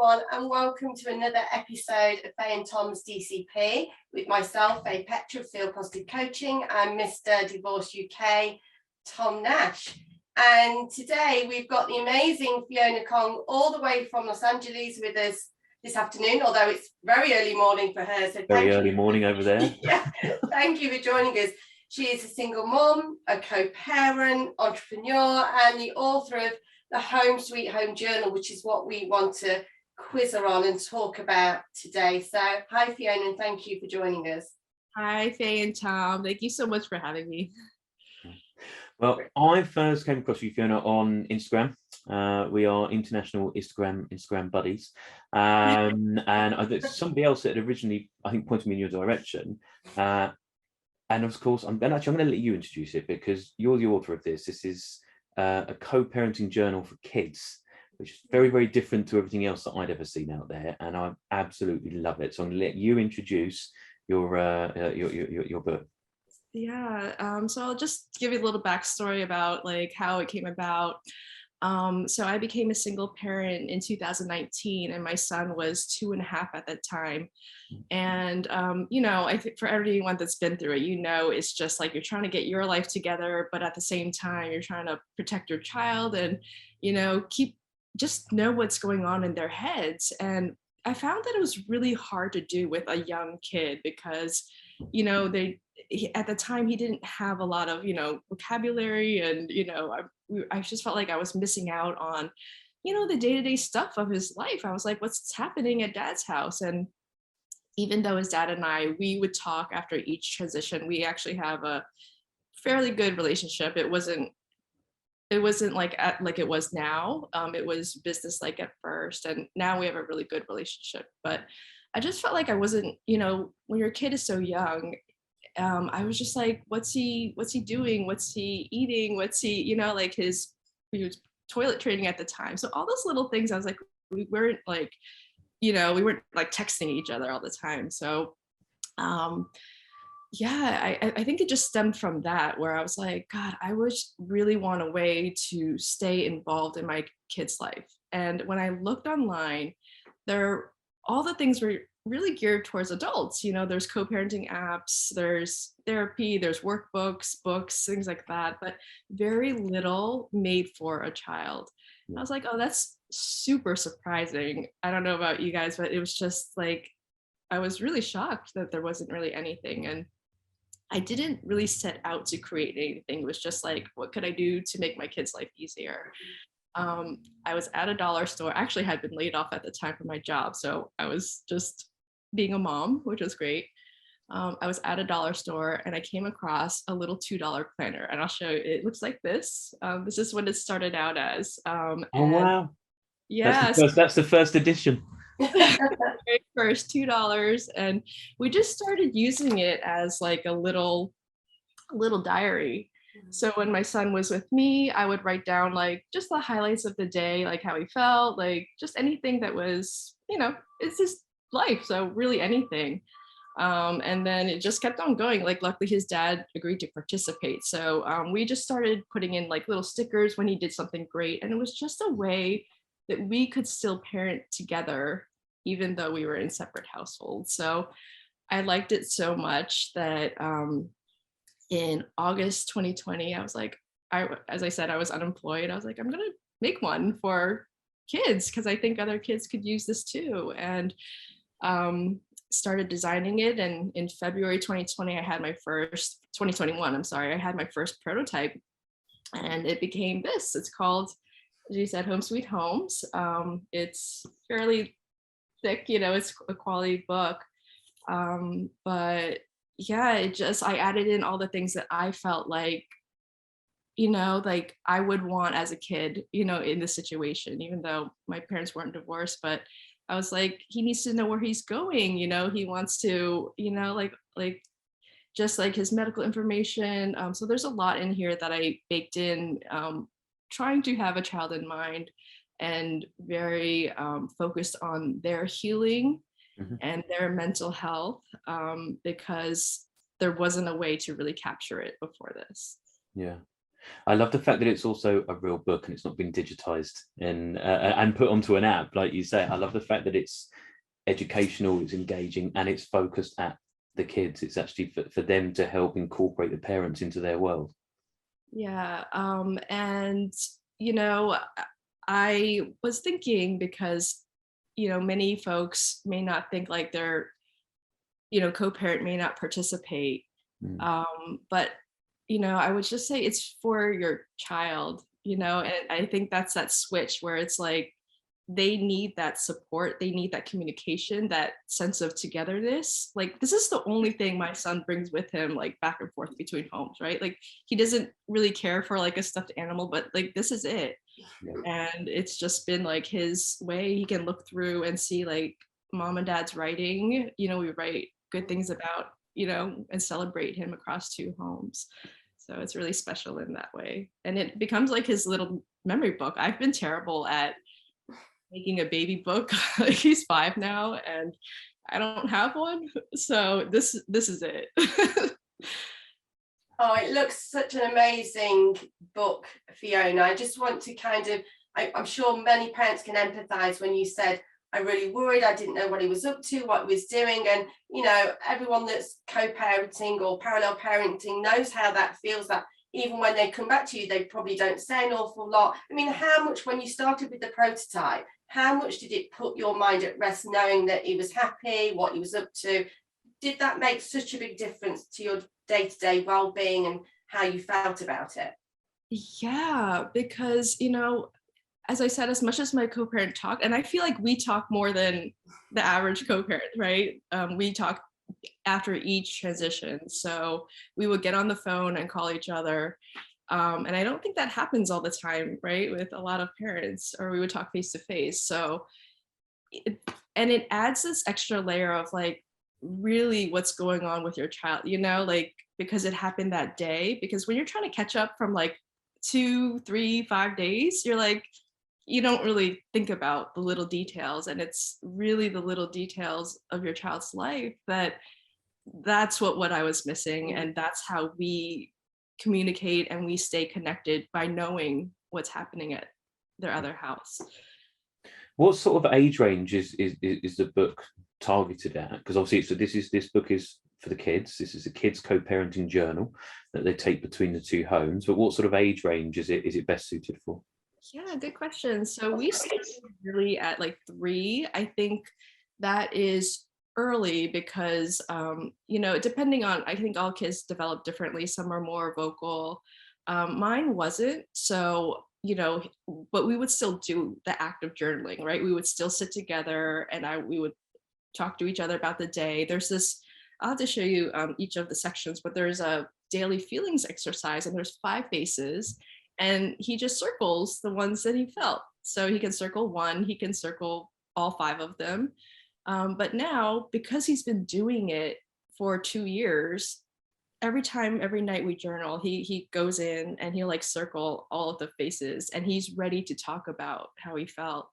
everyone, and welcome to another episode of Faye and Tom's DCP with myself, Faye Petra of Feel Positive Coaching, and Mr. Divorce UK, Tom Nash. And today we've got the amazing Fiona Kong all the way from Los Angeles with us this afternoon, although it's very early morning for her. So very early morning over there. Yeah, thank you for joining us. She is a single mom, a co-parent, entrepreneur, and the author of the Home Sweet Home Journal, which is what we want to quiz her on and talk about today. So hi Fiona, and thank you for joining us. Hi Faye and Tom, thank you so much for having me. Well, I first came across you, Fiona, on Instagram. We are international Instagram buddies, and somebody else that had originally, I think, pointed me in your direction. And of course, I'm going to let you introduce it because you're the author of this. This is a co-parenting journal for kids, which is very, very different to everything else that I'd ever seen out there, and I absolutely love it. So I'm going to let you introduce your book. Yeah, so I'll just give you a little backstory about like how it came about. So I became a single parent in 2019, and my son was 2.5 at that time. And, I think for everyone that's been through it, it's just like you're trying to get your life together, but at the same time, you're trying to protect your child and, just know what's going on in their heads. And I found that it was really hard to do with a young kid because, at the time he didn't have a lot of, vocabulary and, I just felt like I was missing out on, the day-to-day stuff of his life. I was like, what's happening at dad's house? And even though his dad and we would talk after each transition, we actually have a fairly good relationship. It wasn't like it was now. It was business-like at first, and now we have a really good relationship. But I just felt like I wasn't, when your kid is so young, I was just like, what's he doing? What's he eating? What's he, he was toilet training at the time. So all those little things, I was like, we weren't like texting each other all the time. So I think it just stemmed from that, where I was like, God, I really want a way to stay involved in my kid's life. And when I looked online, all the things were really geared towards adults. There's co-parenting apps, there's therapy, there's workbooks, books, things like that, but very little made for a child. And I was like, oh, that's super surprising. I don't know about you guys, but it was just like, I was really shocked that there wasn't really anything. And I didn't really set out to create anything. It was just like, what could I do to make my kid's life easier? I was at a dollar store. I actually had been laid off at the time from my job. So I was just being a mom, which was great. I was at a dollar store and I came across a little $2 planner, and I'll show you. It looks like this. This is what it started out as. Oh, wow. Yeah. That's the first edition. Very first $2. And we just started using it as like a little diary. So when my son was with me, I would write down like just the highlights of the day, like how he felt, like just anything that was, it's his life. So really anything. And then it just kept on going. Like luckily his dad agreed to participate. So we just started putting in like little stickers when he did something great. And it was just a way that we could still parent together, even though we were in separate households. So I liked it so much that in August 2020, I was like, as I said, I was unemployed. I was like, I'm going to make one for kids because I think other kids could use this too. And started designing it. And in February 2020, 2021, I had my first prototype, and it became this. It's called, as you said, Home Sweet Homes. It's fairly thick, it's a quality book. But yeah, I added in all the things that I felt like, like I would want as a kid, in this situation, even though my parents weren't divorced, but I was like, he needs to know where he's going, he wants to, like just like his medical information. So there's a lot in here that I baked in, trying to have a child in mind and very focused on their healing and their mental health, because there wasn't a way to really capture it before this. Yeah. I love the fact that it's also a real book and it's not been digitized and put onto an app, like you say. I love the fact that it's educational, it's engaging, and it's focused at the kids. It's actually for them to help incorporate the parents into their world. Yeah, and you know, I was thinking, because many folks may not think like their co-parent may not participate, but I would just say it's for your child, and I think that's that switch where it's like they need that support, they need that communication, that sense of togetherness. Like, this is the only thing my son brings with him, like back and forth between homes, right? Like, he doesn't really care for like a stuffed animal, but like this is it. And it's just been like his way. He can look through and see like mom and dad's writing, we write good things about, and celebrate him across 2 homes. So it's really special in that way. And it becomes like his little memory book. I've been terrible at making a baby book. He's 5 now and I don't have one. So this is it. Oh, it looks such an amazing book, Fiona. I just want to I'm sure many parents can empathise when you said, I really worried, I didn't know what he was up to, what he was doing. And, everyone that's co-parenting or parallel parenting knows how that feels, that even when they come back to you, they probably don't say an awful lot. I mean, how much, when you started with the prototype, how much did it put your mind at rest knowing that he was happy, what he was up to? Did that make such a big difference to your day-to-day well-being and how you felt about it? Yeah, because, as I said, as much as my co-parent talked, and I feel like we talk more than the average co-parent, right? We talk after each transition. So we would get on the phone and call each other. And I don't think that happens all the time, right? With a lot of parents, or we would talk face to face. So, it adds this extra layer of like, really what's going on with your child, like, because it happened that day. Because when you're trying to catch up from like 2, 3, 5 days, you're like, you don't really think about the little details. And it's really the little details of your child's life that's what I was missing. And that's how we communicate and we stay connected, by knowing what's happening at their other house. What sort of age range is the book targeted at? Because obviously, this book is for the kids. This is a kids co-parenting journal that they take between the 2 homes. But what sort of age range is it best suited for? Yeah, good question. So we started really at like 3. I think that is early because, depending on, I think all kids develop differently. Some are more vocal. Mine wasn't. So, but we would still do the act of journaling, right? We would still sit together and we would talk to each other about the day. There's this, I'll have to show you each of the sections, but there's a daily feelings exercise and there's 5 faces. And he just circles the ones that he felt. So he can circle 1, he can circle all 5 of them. But now, because he's been doing it for 2 years, every night we journal, he goes in and he'll like circle all of the faces and he's ready to talk about how he felt.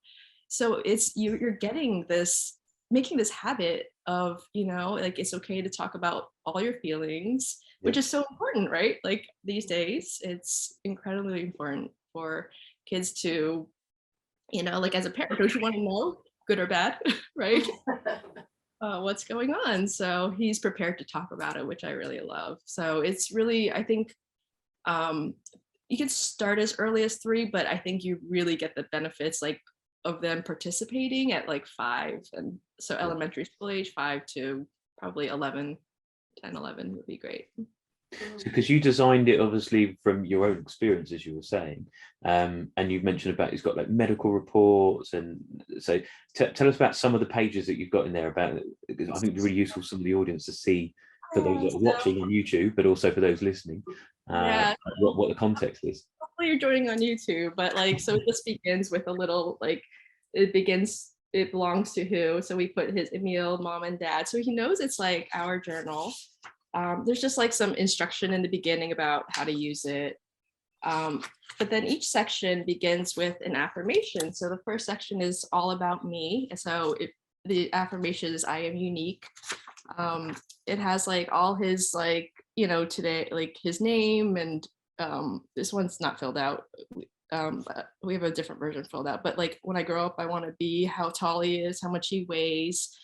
So it's, you're getting this, making this habit of, like, it's okay to talk about all your feelings, which is so important, right? Like these days, it's incredibly important for kids to, like, as a parent, don't you want to know, good or bad, right? What's going on? So he's prepared to talk about it, which I really love. So it's really, I think, you can start as early as 3, but I think you really get the benefits like of them participating at like 5. And so elementary school age, 5 to probably 10, 11 would be great. So, because you designed it obviously from your own experience, as you were saying, and you mentioned about it's got like medical reports, and so tell us about some of the pages that you've got in there about it. I think it'd be really useful for some of the audience to see, for those that are watching on YouTube, but also for those listening, what the context is. Hopefully you're joining on YouTube, but like, so it just begins with a little like, it belongs to who. So we put his Emil, mom and dad, so he knows it's like our journal. There's just like some instruction in the beginning about how to use it. But then each section begins with an affirmation. So the first section is all about me. So the affirmation is I am unique. It has like all his like, today, like his name and this one's not filled out. But we have a different version filled out. But like, when I grow up, I want to be how tall he is, how much he weighs.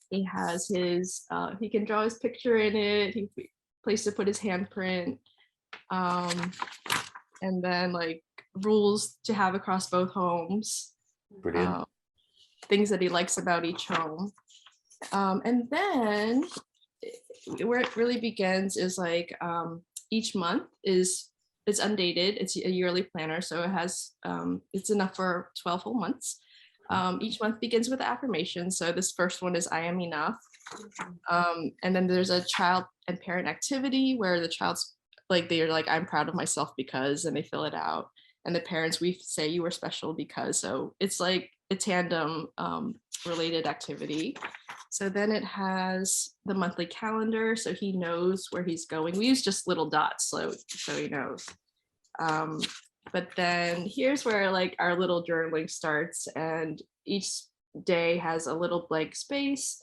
He has his, he can draw his picture in it. He place to put his handprint. And then like rules to have across both homes. Brilliant. Things that he likes about each home. And then where it really begins is like each month it's undated. It's a yearly planner, so it has it's enough for 12 whole months. Each month begins with affirmation. So this first one is I am enough. And then there's a child and parent activity where the child's like, they're like, I'm proud of myself because, and they fill it out. And the parents, we say you were special because. So it's like a tandem related activity. So then it has the monthly calendar, so he knows where he's going. We use just little dots so he knows. But then here's where like our little journaling starts, and each day has a little blank space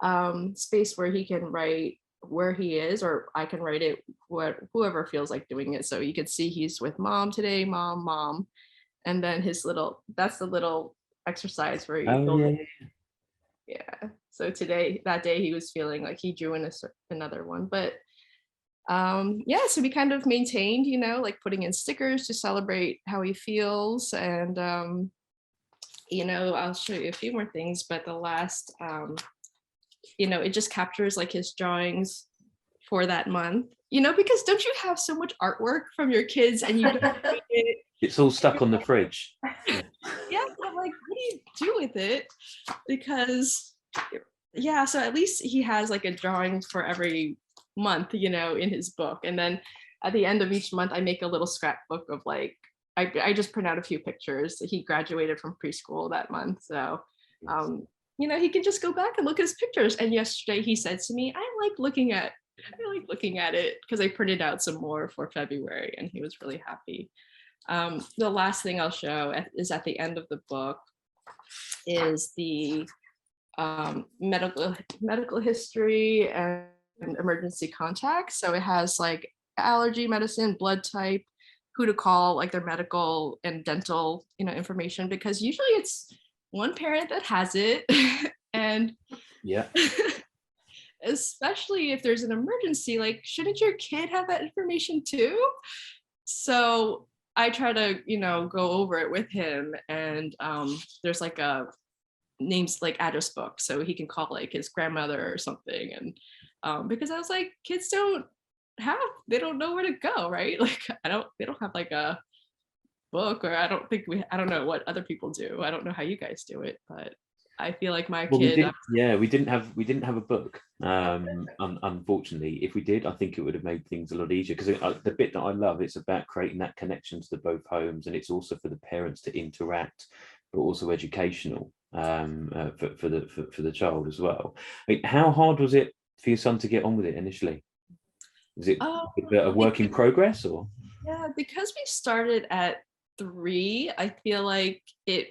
where he can write where he is, or I can write it, whoever feels like doing it. So you can see he's with mom today, mom. And then that's the little exercise where yeah. So that day he was feeling like he drew in another one, but yeah, so we kind of maintained, like putting in stickers to celebrate how he feels. And I'll show you a few more things, but the last it just captures like his drawings for that month, because don't you have so much artwork from your kids and you don't it? It's all stuck on the fridge. Yeah, but like, what do you do with it? Because yeah, so at least he has like a drawing for every month, in his book. And then at the end of each month, I make a little scrapbook of like, I just print out a few pictures. He graduated from preschool that month. So, he can just go back and look at his pictures. And yesterday he said to me, I like looking at it, because I printed out some more for February, and he was really happy. The last thing I'll show is at the end of the book is the medical history and emergency contacts. So it has like allergy medicine, blood type, who to call, like their medical and dental, information, because usually it's one parent that has it. And yeah, especially if there's an emergency, like, shouldn't your kid have that information too? So I try to, go over it with him, and there's like a names like address book, so he can call like his grandmother or something. And because I was like, kids they don't know where to go, right? Like they don't have like a book, or I don't know what other people do. I don't know how you guys do it, but I feel like my kid. We didn't have a book. Unfortunately, if we did, I think it would have made things a lot easier, because the bit that I love, it's about creating that connection to both homes, and it's also for the parents to interact, but also educational for the child as well. I mean, how hard was it for your son to get on with it initially? Was it a work in progress, or? Yeah, because we started at 3, I feel like it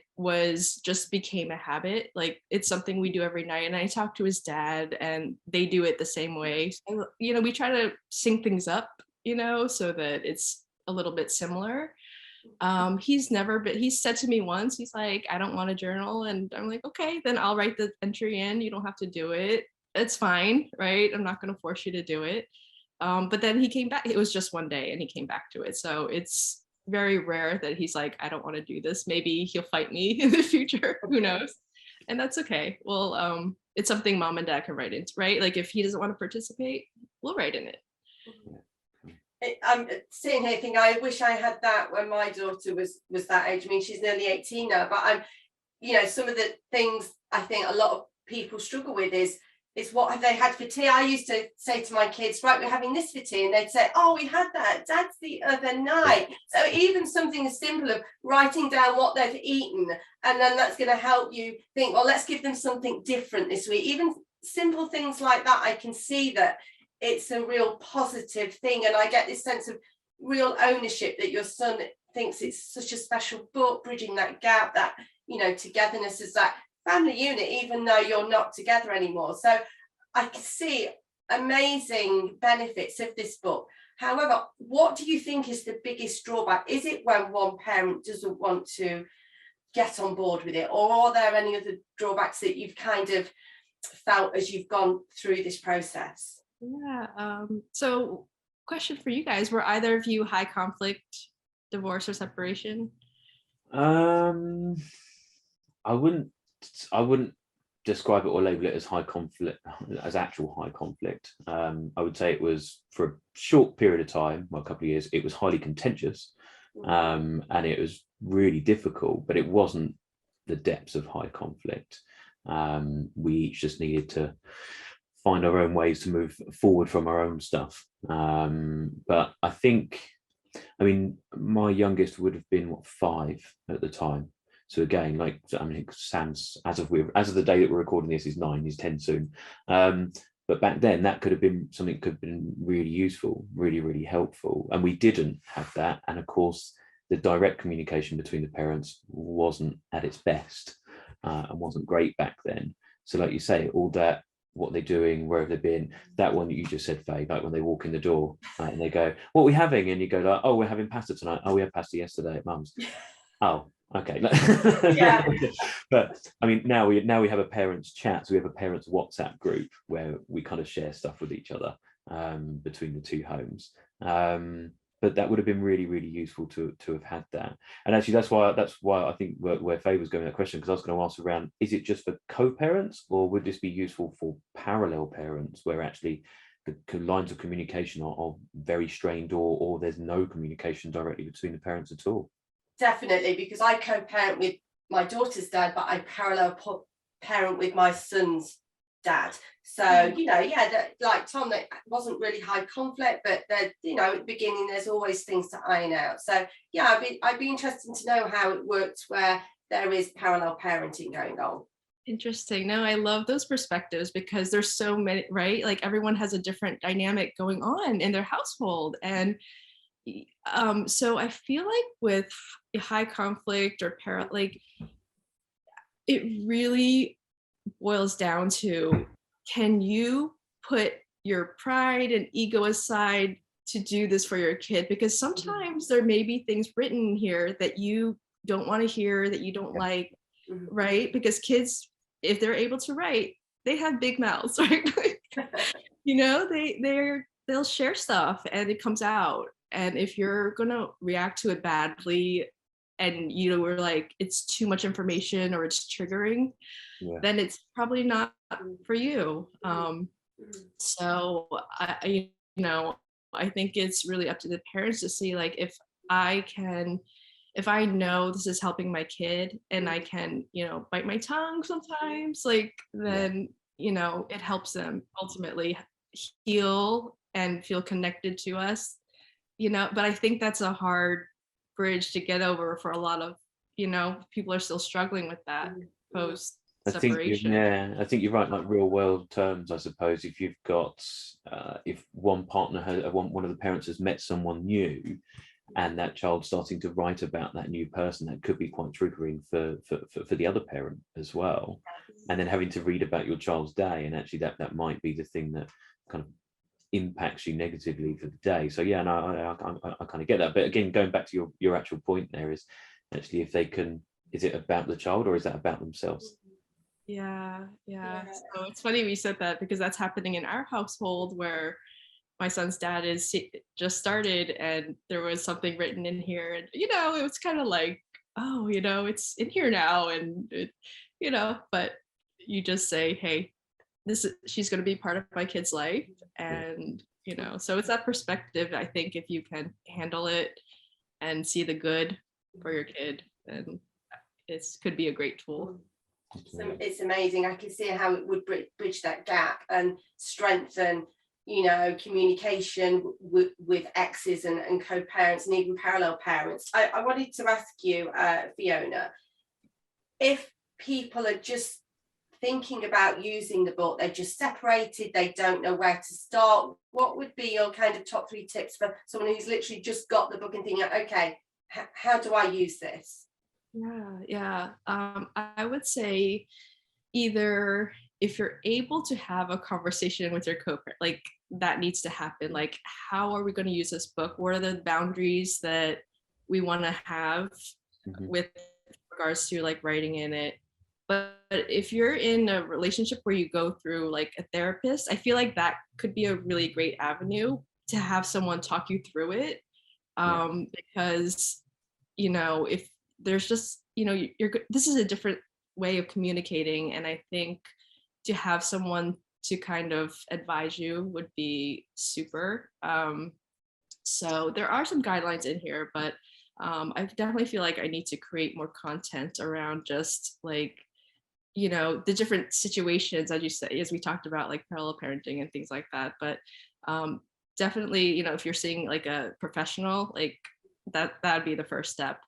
became a habit. Like, it's something we do every night, and I talk to his dad, and they do it the same way. So, we try to sync things up, so that it's a little bit similar. He said to me once, he's like, I don't want a journal. And I'm like, okay, then I'll write the entry in. You don't have to do it. It's fine, right? I'm not going to force you to do it. But then he came back. It was just one day, and he came back to it. So it's very rare that he's like, I don't want to do this. Maybe he'll fight me in the future. Who knows? And that's okay. Well, it's something mom and dad can write into, right? Like, if he doesn't want to participate, we'll write in it. I'm sitting here thinking, I wish I had that when my daughter was that age. I mean, she's nearly 18 now, but I'm, some of the things I think a lot of people struggle with is what have they had for tea? I used to say to my kids, right, we're having this for tea, and they'd say, oh, we had that at Dad's the other night. So even something as simple of writing down what they've eaten, and then that's going to help you think, well, let's give them something different this week. Even simple things like that, I can see that it's a real positive thing, and I get this sense of real ownership that your son thinks it's such a special book, bridging that gap, that togetherness as that family unit, even though you're not together anymore. So I can see amazing benefits of this book. However, what do you think is the biggest drawback? Is it when one parent doesn't want to get on board with it, or are there any other drawbacks that you've kind of felt as you've gone through this process? Yeah. So question for you guys, were either of you high conflict divorce or separation? I wouldn't describe it or label it as high conflict, as actual high conflict. I would say it was, for a short period of time, well, a couple of years, it was highly contentious, and it was really difficult, but it wasn't the depths of high conflict. We each just needed to find our own ways to move forward from our own stuff. But I think, I mean, my youngest would have been 5 at the time. So again, like, I mean, Sam's, as of the day that we're recording this, is 9. He's 10 soon. But back then, that could have been something that could have been really useful, really, really helpful. And we didn't have that. And of course, the direct communication between the parents wasn't at its best, and wasn't great back then. So like you say, all that, what they're doing, where have they been, that one that you just said, Faye, like when they walk in the door, and they go, what are we having? And you go like, oh, we're having pasta tonight. Oh, we had pasta yesterday at Mum's. Oh, okay. Yeah. But I mean, now we have a parents chat. So we have a parents WhatsApp group where we kind of share stuff with each other, between the 2 homes. But that would have been really, really useful to have had that. And actually, that's why I think where Faye was going with that question, because I was going to ask around, is it just for co-parents, or would this be useful for parallel parents, where actually the lines of communication are very strained, or there's no communication directly between the parents at all? Definitely, because I co-parent with my daughter's dad, but I parallel parent with my son's dad. So, you know, yeah, like Tom, that wasn't really high conflict, but you know, at the beginning, there's always things to iron out. So yeah, I'd be interested to know how it works where there is parallel parenting going on. Interesting. No, I love those perspectives, because there's so many, right? Like everyone has a different dynamic going on in their household. And so I feel like with high conflict or like, it really boils down to, can you put your pride and ego aside to do this for your kid? Because sometimes there may be things written here that you don't want to hear, that you don't like, right? Because kids, if they're able to write, they have big mouths, right? You know, they'll share stuff and it comes out. And if you're gonna react to it badly, and you know, we're like, it's too much information or it's triggering, then it's probably not for you. So I think it's really up to the parents to see, like, if I know this is helping my kid, and I can, you know, bite my tongue sometimes, like, then, you know, it helps them ultimately heal and feel connected to us, you know. But I think that's a hard bridge to get over for a lot of, you know, people are still struggling with that post separation. I think you're right. Like real world terms, I suppose, if you've got if one partner has one of the parents has met someone new, and that child starting to write about that new person, that could be quite triggering for the other parent as well. And then having to read about your child's day, and actually that might be the thing that kind of impacts you negatively for the day. So yeah, no, I kind of get that. But again, going back to your actual point, there is actually, if they can, is it about the child, or is that about themselves? Yeah. So it's funny we said that, because that's happening in our household, where my son's dad is just started, and there was something written in here, and you know, it was kind of like, oh, you know, it's in here now, and it, you know, but you just say, hey, she's going to be part of my kid's life, and you know, so it's that perspective. I think if you can handle it and see the good for your kid, then it could be a great tool. So it's amazing. I can see how it would bridge that gap and strengthen, you know, communication with exes and co-parents and even parallel parents. I wanted to ask you, Fiona, if people are just thinking about using the book, they're just separated, they don't know where to start, what would be your kind of top 3 tips for someone who's literally just got the book and thinking, okay, how do I use this? Yeah. I would say, either if you're able to have a conversation with your co-parent, like that needs to happen. Like, how are we going to use this book? What are the boundaries that we want to have with regards to like writing in it? But if you're in a relationship where you go through like a therapist, I feel like that could be a really great avenue to have someone talk you through it. Because, you know, if there's just, you know, this is a different way of communicating. And I think to have someone to kind of advise you would be super. So there are some guidelines in here, but I definitely feel like I need to create more content around just like, you know, the different situations, as you say, as we talked about, like parallel parenting and things like that. But definitely, you know, if you're seeing like a professional, like that'd be the first step.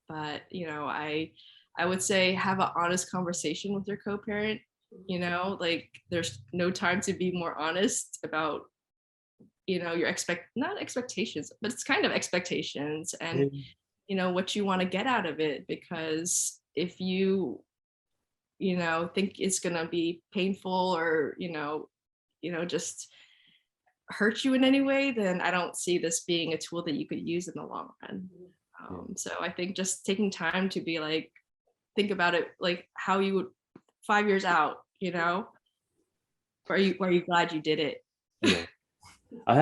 But, you know, I would say have an honest conversation with your co-parent. You know, like there's no time to be more honest about, you know, your not expectations, but it's kind of expectations and, you know, what you want to get out of it. Because if you know, think it's going to be painful or, you know, just hurt you in any way, then I don't see this being a tool that you could use in the long run. So I think just taking time to be like, think about it, like how you would 5 years out, you know, are you glad you did it? Yeah. I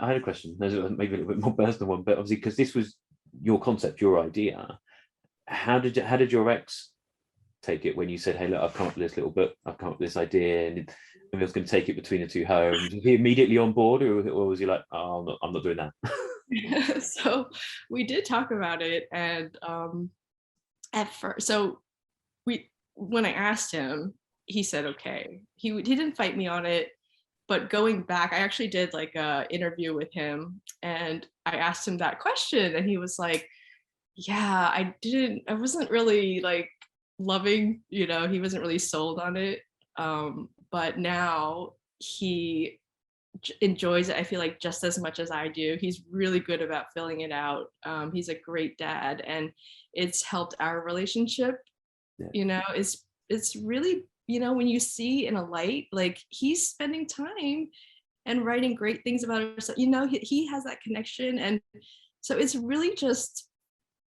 had a question. There's maybe a little bit more personal one, but obviously because this was your concept, your idea, how did your ex take it when you said, hey, look, I've come up with this little book, I've come up with this idea, and I was going to take it between the two homes? Was he immediately on board, or was he like, oh, I'm not doing that? So we did talk about it, and at first, so when I asked him, he said okay. He didn't fight me on it, but going back, I actually did like a interview with him, and I asked him that question, and he was like, yeah, I wasn't really like loving, you know, he wasn't really sold on it. But now he enjoys it, I feel like, just as much as I do. He's really good about filling it out. He's a great dad, and it's helped our relationship. You know, it's really, you know, when you see in a light, like he's spending time and writing great things about himself, you know, he has that connection. And so it's really just,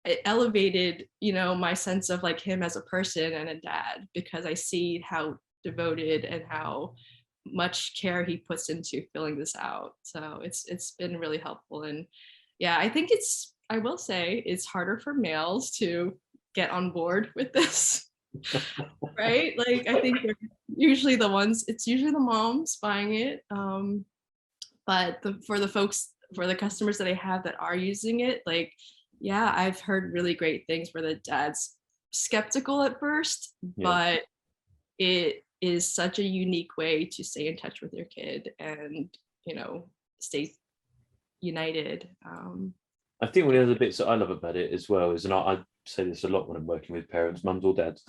it elevated, you know, my sense of like him as a person and a dad, because I see how devoted and how much care he puts into filling this out. So it's been really helpful. And yeah, I think I will say it's harder for males to get on board with this. Right? Like I think they're usually it's usually the moms buying it. But for the customers that I have that are using it, like, yeah, I've heard really great things where the dad's skeptical at first, but it is such a unique way to stay in touch with your kid and, you know, stay united. I think one of the other bits that I love about it as well is, and I say this a lot when I'm working with parents, mums or dads,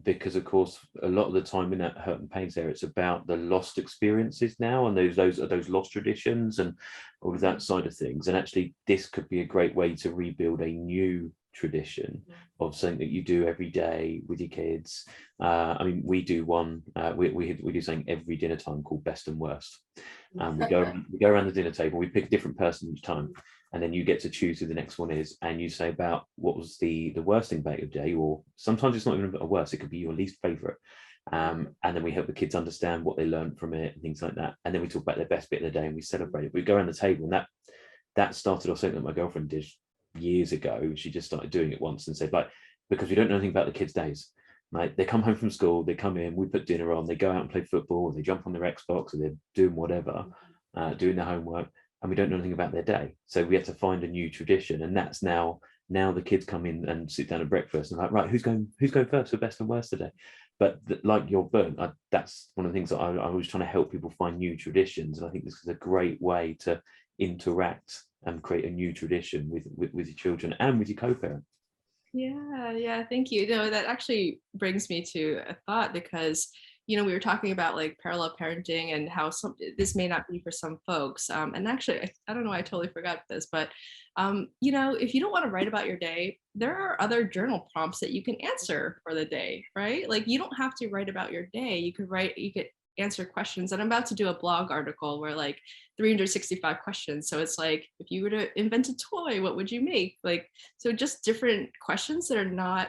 because of course a lot of the time in that hurt and pains there, it's about the lost experiences now and those lost traditions and all of that side of things. And actually this could be a great way to rebuild a new tradition of something that you do every day with your kids. I mean, we do one, we do something every dinner time called best and worst. And we go around the dinner table, we pick a different person each time, and then you get to choose who the next one is, and you say about what was the worst thing about your day, or sometimes it's not even a worst, it could be your least favorite. And then we help the kids understand what they learned from it and things like that. And then we talk about their best bit of the day and we celebrate it. We go around the table, and that started off something that my girlfriend did years ago. She just started doing it once and said, like, because we don't know anything about the kids' days. Like, they come home from school, they come in, we put dinner on, they go out and play football, or they jump on their Xbox, or they're doing whatever, doing their homework, and we don't know anything about their day. So we have to find a new tradition, and that's now the kids come in and sit down at breakfast and like, right, who's going first for best and worst today? But like your book, that's one of the things that I was trying to help people find new traditions, and I think this is a great way to interact and create a new tradition with your children and with your co-parent. Yeah, thank you. No, that actually brings me to a thought, because you know, we were talking about like parallel parenting and how this may not be for some folks. And actually, I don't know, I totally forgot this, but you know, if you don't want to write about your day, there are other journal prompts that you can answer for the day, right? Like you don't have to write about your day. You could answer questions. And I'm about to do a blog article where like 365 questions. So it's like, if you were to invent a toy, what would you make? Like, so just different questions that are not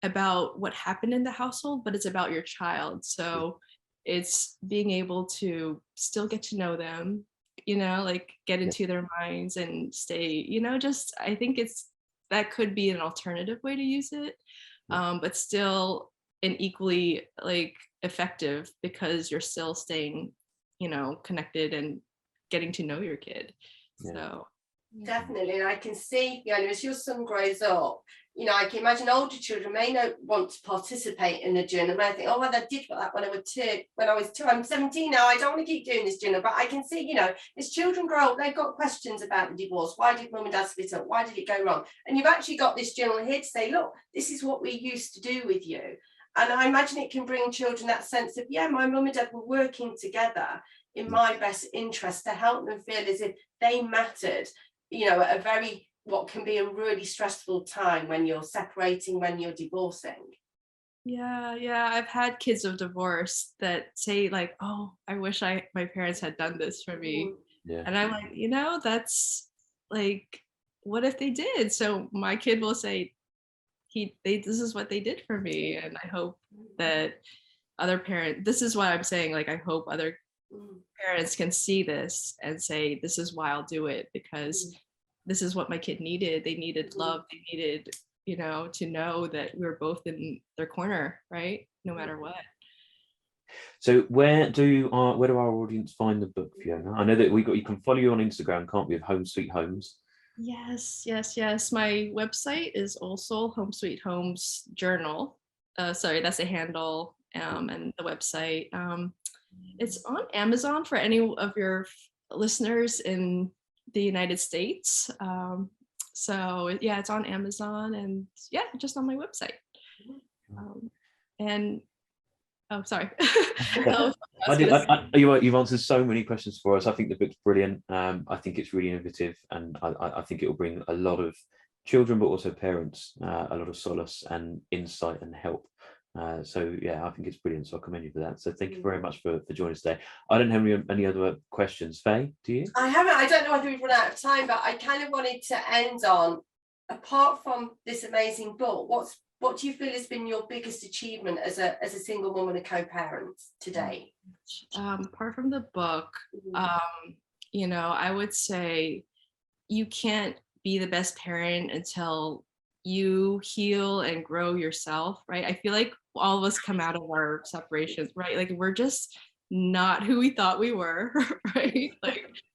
about what happened in the household, but it's about your child. So it's being able to still get to know them, you know, like get into their minds and stay, you know, just, I think that could be an alternative way to use it, but still an equally like effective, because you're still staying, you know, connected and getting to know your kid. So definitely, and I can see, you know, as your son grows up, you know, I can imagine older children may not want to participate in the journal. And I think, oh, well, I did that when I was two. I'm 17 now. I don't want to keep doing this journal, but I can see, you know, as children grow up, they've got questions about the divorce. Why did mum and dad split up? Why did it go wrong? And you've actually got this journal here to say, look, this is what we used to do with you. And I imagine it can bring children that sense of, yeah, my mum and dad were working together in my best interest to help them feel as if they mattered, you know, at a very, what can be a really stressful time when you're separating, when you're divorcing. Yeah, I've had kids of divorce that say like, oh, I wish my parents had done this for me. And I'm like, you know, that's like, what if they did? So my kid will say, this is what they did for me. And I hope that this is what I'm saying, like I hope other parents can see this and say, this is why I'll do it, because this is what my kid needed. They needed love. They needed, you know, to know that we were both in their corner, right? No matter what. So where do our audience find the book, Fiona? I know that you can follow you on Instagram, can't we, of Home Sweet Homes? Yes. My website is also Home Sweet Homes Journal. Sorry, that's a handle, and the website. It's on Amazon for any of your listeners in the United States. So yeah, it's on Amazon, and yeah, just on my website. And oh, sorry. You've answered so many questions for us. I think the book's brilliant. I think it's really innovative, and I think it will bring a lot of children, but also parents, a lot of solace and insight and help. So yeah, I think it's brilliant. So I commend you for that. So thank you very much for joining us today. I don't have any other questions. Faye, do you? I haven't. I don't know whether we've run out of time, but I kind of wanted to end on, apart from this amazing book, what do you feel has been your biggest achievement as a single mum and a co-parent today? Apart from the book, you know, I would say you can't be the best parent until you heal and grow yourself, right? I feel like all of us come out of our separations, right? Like we're just not who we thought we were, right?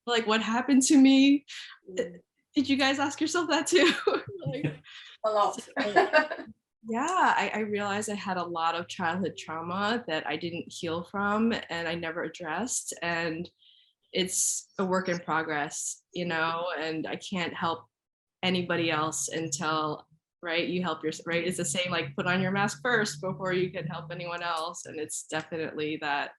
Like what happened to me? Did you guys ask yourself that too? A lot. Yeah, I realized I had a lot of childhood trauma that I didn't heal from and I never addressed. And it's a work in progress, you know, and I can't help anybody else until, right, you help yourself, right? It's the same, like put on your mask first before you can help anyone else. And it's definitely that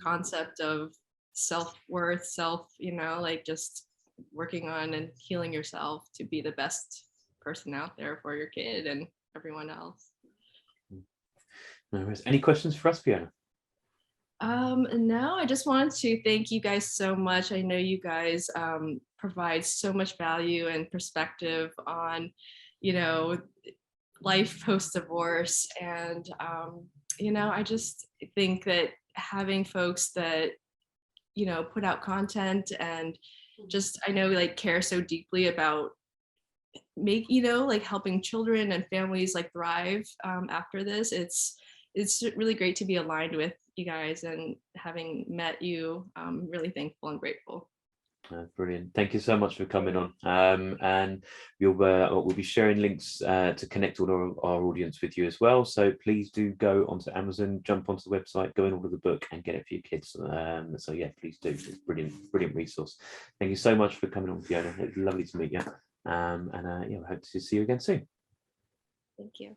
concept of self-worth, you know, like just working on and healing yourself to be the best person out there for your kid and everyone else. No worries. Any questions for us, Fiona? No, I just wanted to thank you guys so much. I know you guys provide so much value and perspective on, you know, life post-divorce. And, you know, I just think that having folks that, you know, put out content and just, I know, like care so deeply about you know, like helping children and families like thrive after this. It's really great to be aligned with you guys, and having met you, I'm really thankful and grateful. Brilliant. Thank you so much for coming on. And we'll be sharing links to connect all our audience with you as well. So please do go onto Amazon, jump onto the website, go and order the book and get it for your kids. So yeah, please do. It's brilliant resource. Thank you so much for coming on, Fiona. It's lovely to meet you. And yeah, I hope to see you again soon. Thank you.